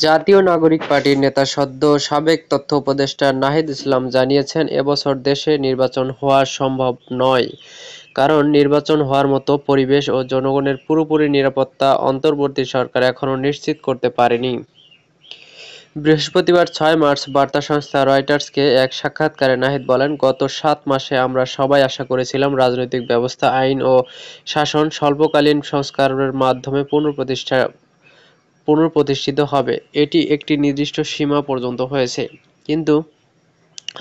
জাতীয় নাগরিক পার্টির নেতা সদ্য সাবেক তথ্য উপদেষ্টা নাহিদ ইসলাম জানিয়েছেন, এবছর দেশে নির্বাচন হওয়া সম্ভব নয়। কারণ নির্বাচন হওয়ার মতো পরিবেশ ও জনগণের পুরোপুরি নিরাপত্তা অন্তর্বর্তী সরকার এখনো নিশ্চিত করতে পারেনি। বৃহস্পতিবার ৬ মার্চ বার্তা সংস্থা রয়টার্সকে এক সাক্ষাৎকারে নাহিদ বলেন, গত ৭ মাসে আমরা সবাই আশা করেছিলাম রাজনৈতিক ব্যবস্থা, আইন ও শাসন স্বল্পকালীন সংস্কারের মাধ্যমে পুনঃপ্রতিষ্ঠিত হবে। এটি একটি নির্দিষ্ট সীমা পর্যন্ত হয়েছে, কিন্তু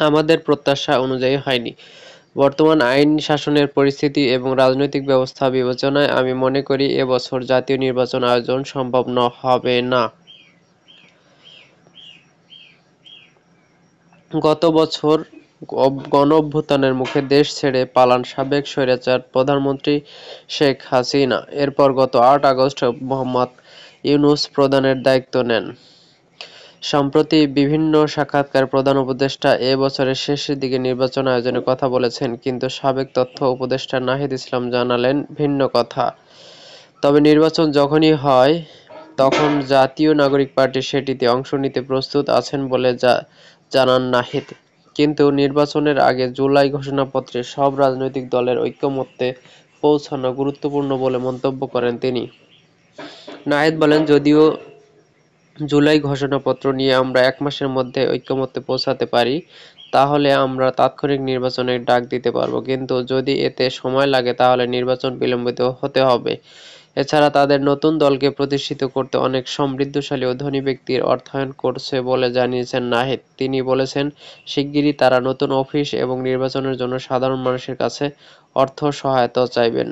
আমাদের প্রত্যাশা অনুযায়ী হয়নি। বর্তমান আইন শাসনের পরিস্থিতি এবং রাজনৈতিক ব্যবস্থা বিবেচনায় আমি মনে করি এবছর জাতীয় নির্বাচন আয়োজন সম্ভব হবে না। গত বছর গণঅভ্যুত্থানের মুখে দেশ ছেড়ে পালান সাবেক স্বৈরাচার প্রধানমন্ত্রী শেখ হাসিনা। এরপর গত ৮ আগস্ট মোহাম্মদ ইউনূস প্রধানের দায়িত্ব নেন। সম্প্রতি বিভিন্ন সাক্ষাৎকারে প্রধান উপদেষ্টা এ বছরের শেষের দিকে নির্বাচন আয়োজনের কথা বলেছেন, কিন্তু সাবেক তথ্য উপদেষ্টা নাহিদ ইসলাম জানালেন ভিন্ন কথা। তবে নির্বাচন যখনই হয়, তখন জাতীয় নাগরিক পার্টি সেটিতে অংশ নিতে প্রস্তুত আছেন বলে জানান নাহিদ। কিন্তু নির্বাচনের আগে জুলাই ঘোষণাপত্রে সব রাজনৈতিক দলের ঐকমত্যে পৌঁছানো গুরুত্বপূর্ণ বলে মন্তব্য করেন তিনি। নাহিদ বলেন, যদিও জুলাই ঘোষণাপত্র নিয়ে আমরা ১ মাসের মধ্যে ঐকমত্যে পৌঁছাতে পারি, তাহলে আমরা তাৎক্ষণিক নির্বাচনের ডাক দিতে পারব। কিন্তু যদি এতে সময় লাগে, তাহলে নির্বাচন বিলম্বিত হতে হবে। এছাড়া তাদের নতুন দলকে প্রতিষ্ঠিত করতে অনেক সমৃদ্ধশালী ও ধনী ব্যক্তির অর্থায়ন করছে বলে জানিয়েছেন নাহিদ। তিনি বলেছেন, শিগগিরই তারা নতুন অফিস এবং নির্বাচনের জন্য সাধারণ মানুষের কাছে অর্থ সহায়তা চাইবেন।